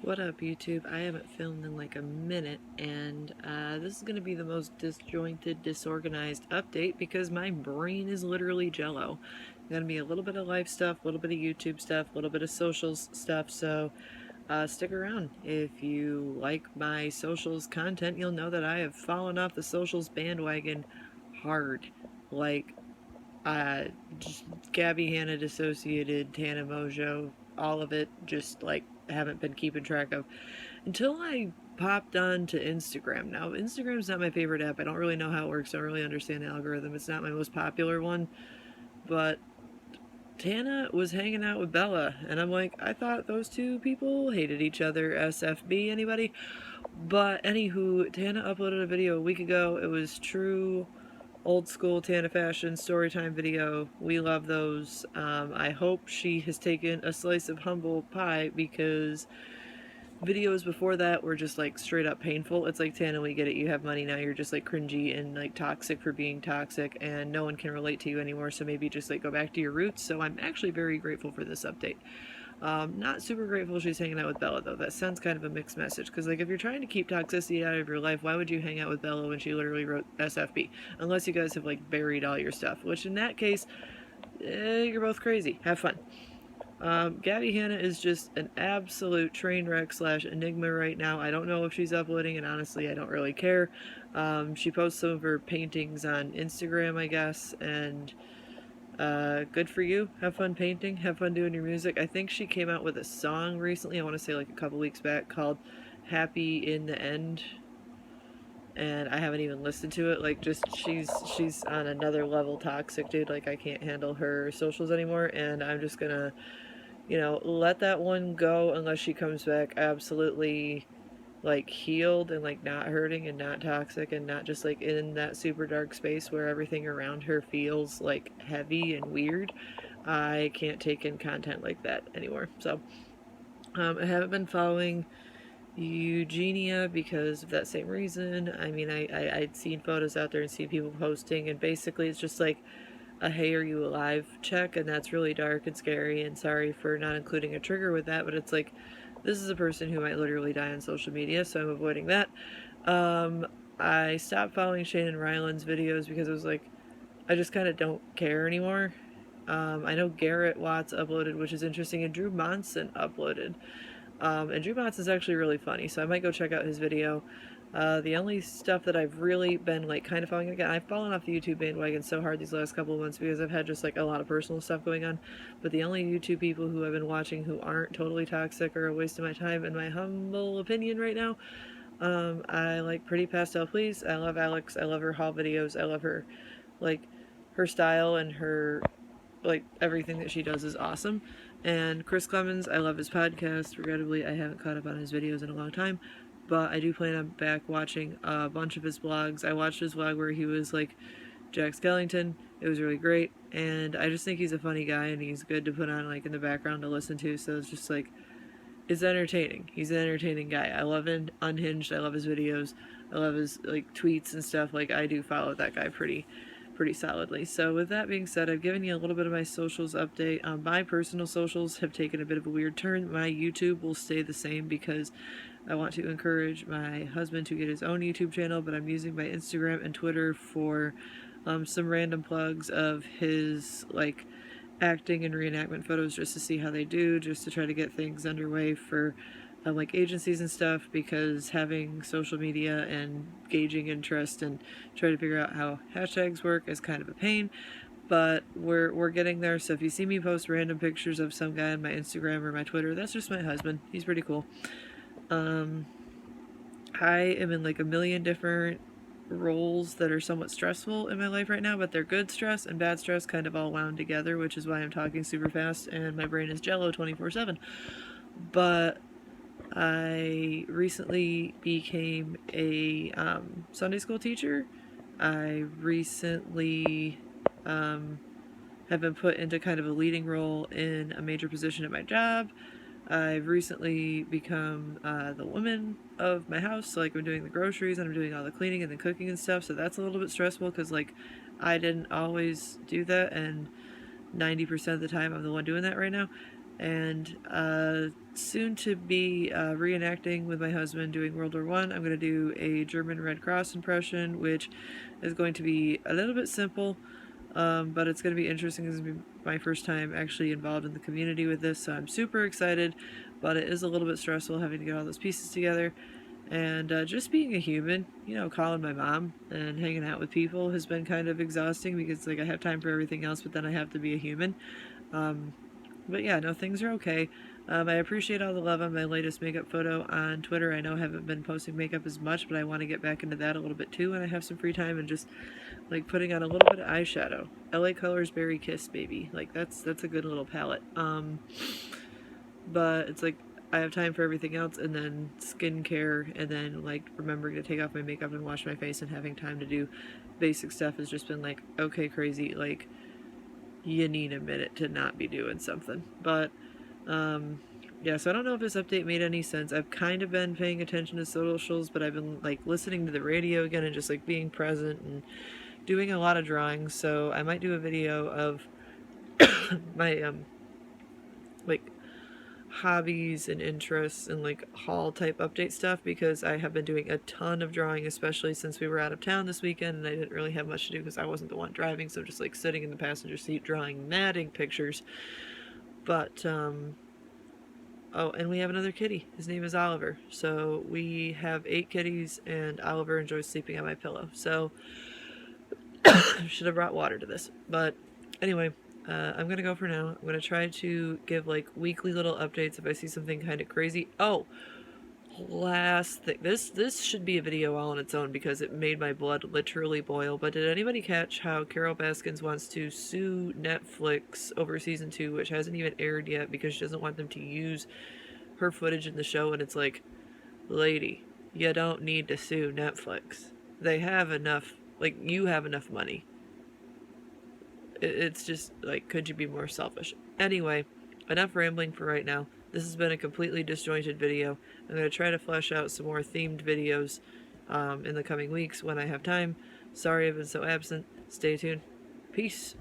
What up, YouTube? I haven't filmed in like a minute, and this is going to be the most disjointed, disorganized update because my brain is literally jello. Going to be a little bit of life stuff, a little bit of YouTube stuff, a little bit of socials stuff, so stick around. If you like my socials content, you'll know that I have fallen off the socials bandwagon hard. Like, just Gabby Hanna dissociated, Tana Mojo, all of it, just like haven't been keeping track of until I popped on to Instagram. Now, Instagram's not my favorite app. I don't really know how it works. I don't really understand the algorithm. It's not my most popular one, but Tana was hanging out with Bella, and I'm like, I thought those two people hated each other. SFB, anybody? But anywho, Tana uploaded a video a week ago. It was true old school Tana fashion storytime video. We love those. I hope she has taken a slice of humble pie because videos before that were just like straight up painful. It's like, Tana, we get it, you have money now, you're just like cringy and like toxic for being toxic and no one can relate to you anymore, so maybe just like go back to your roots. So I'm actually very grateful for this update. Not super grateful she's hanging out with Bella, though. That sounds kind of a mixed message, because like if you're trying to keep toxicity out of your life, why would you hang out with Bella when she literally wrote SFB? Unless you guys have like buried all your stuff, which in that case, you're both crazy. Have fun. Gabby Hanna is just an absolute train wreck / enigma right now. I don't know if she's uploading, and honestly I don't really care. She posts some of her paintings on Instagram, I guess, and good for you. Have fun painting. Have fun doing your music. I think she came out with a song recently, I want to say like a couple weeks back, called Happy in the End, and I haven't even listened to it. Like, just she's on another level toxic, dude. Like, I can't handle her socials anymore, and I'm just gonna, let that one go unless she comes back absolutely like healed and like not hurting and not toxic and not just like in that super dark space where everything around her feels like heavy and weird. I can't take in content like that anymore. So I haven't been following Eugenia because of that same reason. I mean, I'd seen photos out there and seen people posting, and basically it's just like a "hey, are you alive" check, and that's really dark and scary, and sorry for not including a trigger with that, but it's like, this is a person who might literally die on social media, so I'm avoiding that. I stopped following Shannon Ryland's videos because it was like, I just kind of don't care anymore. I know Garrett Watts uploaded, which is interesting, and Drew Monson uploaded. And Drew Monson is actually really funny, so I might go check out his video. The only stuff that I've really been like kind of following, again, I've fallen off the YouTube bandwagon so hard these last couple of months because I've had just like a lot of personal stuff going on, but the only YouTube people who I've been watching who aren't totally toxic or a waste of my time, in my humble opinion right now, I like Pretty Pastel Please. I love Alex. I love her haul videos. I love her, like, her style and her, like, everything that she does is awesome. And Chris Clemens, I love his podcast. Regrettably, I haven't caught up on his videos in a long time, but I do plan on back watching a bunch of his vlogs. I watched his vlog where he was like Jack Skellington. It was really great, and I just think he's a funny guy, and he's good to put on like in the background to listen to, so it's just like, it's entertaining. He's an entertaining guy. I love him. Unhinged, I love his videos. I love his like tweets and stuff. Like, I do follow that guy pretty solidly. So with that being said, I've given you a little bit of my socials update. My personal socials have taken a bit of a weird turn. My YouTube will stay the same because I want to encourage my husband to get his own YouTube channel, but I'm using my Instagram and Twitter for some random plugs of his like acting and reenactment photos just to see how they do, just to try to get things underway for like agencies and stuff, because having social media and gauging interest and trying to figure out how hashtags work is kind of a pain, but we're getting there. So if you see me post random pictures of some guy on my Instagram or my Twitter, that's just my husband. He's pretty cool. I am in like a million different roles that are somewhat stressful in my life right now, but they're good stress and bad stress kind of all wound together, which is why I'm talking super fast and my brain is jello 24/7. But I recently became a Sunday school teacher. I recently have been put into kind of a leading role in a major position at my job. I've recently become the woman of my house, so like I'm doing the groceries and I'm doing all the cleaning and the cooking and stuff, so that's a little bit stressful because like I didn't always do that, and 90% of the time I'm the one doing that right now. And soon to be reenacting with my husband doing World War I. I'm going to do a German Red Cross impression, which is going to be a little bit simple, but it's going to be interesting. This is going to be my first time actually involved in the community with this, so I'm super excited, but it is a little bit stressful having to get all those pieces together. And just being a human, you know, calling my mom and hanging out with people has been kind of exhausting because, like, I have time for everything else, but then I have to be a human. But yeah, no, things are okay. I appreciate all the love on my latest makeup photo on Twitter. I know I haven't been posting makeup as much, but I want to get back into that a little bit too when I have some free time, and just like putting on a little bit of eyeshadow. LA Colors Berry Kiss, baby. Like that's a good little palette. But it's like I have time for everything else, and then skincare, and then like remembering to take off my makeup and wash my face, and having time to do basic stuff has just been like, okay, crazy. Like, you need a minute to not be doing something. But yeah, so I don't know if this update made any sense. I've kind of been paying attention to socials, but I've been like listening to the radio again and just like being present and doing a lot of drawing. So I might do a video of my like hobbies and interests and like haul type update stuff, because I have been doing a ton of drawing, especially since we were out of town this weekend and I didn't really have much to do because I wasn't the one driving, so just like sitting in the passenger seat drawing mad ink pictures. But oh, and we have another kitty. His name is Oliver. So we have 8 kitties, and Oliver enjoys sleeping on my pillow. So should have brought water to this. But anyway, I'm going to go for now. I'm going to try to give like weekly little updates if I see something kind of crazy. Oh, last thing. This should be a video all on its own because it made my blood literally boil. But did anybody catch how Carol Baskin wants to sue Netflix over season 2, which hasn't even aired yet, because she doesn't want them to use her footage in the show? And it's like, lady, you don't need to sue Netflix. They have enough, like, you have enough money. It's just, like, could you be more selfish? Anyway, enough rambling for right now. This has been a completely disjointed video. I'm going to try to flesh out some more themed videos in the coming weeks when I have time. Sorry I've been so absent. Stay tuned. Peace.